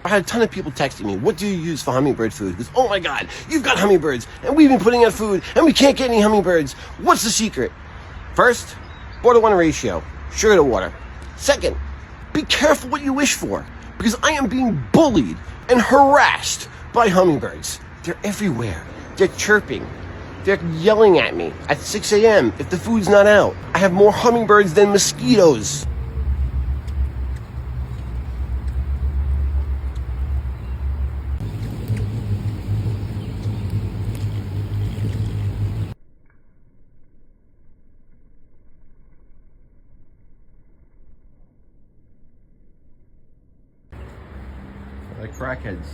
I had a ton of people texting me, what do you use for hummingbird food? Because, oh my God, you've got hummingbirds, and we've been putting out food, and we can't get any hummingbirds. What's the secret? First, 4-to-1 ratio, sugar to water. Second, be careful what you wish for, because I am being bullied and harassed by hummingbirds. They're everywhere. They're chirping. They're yelling at me at 6 a.m. if the food's not out. I have more hummingbirds than mosquitoes. Like crackheads.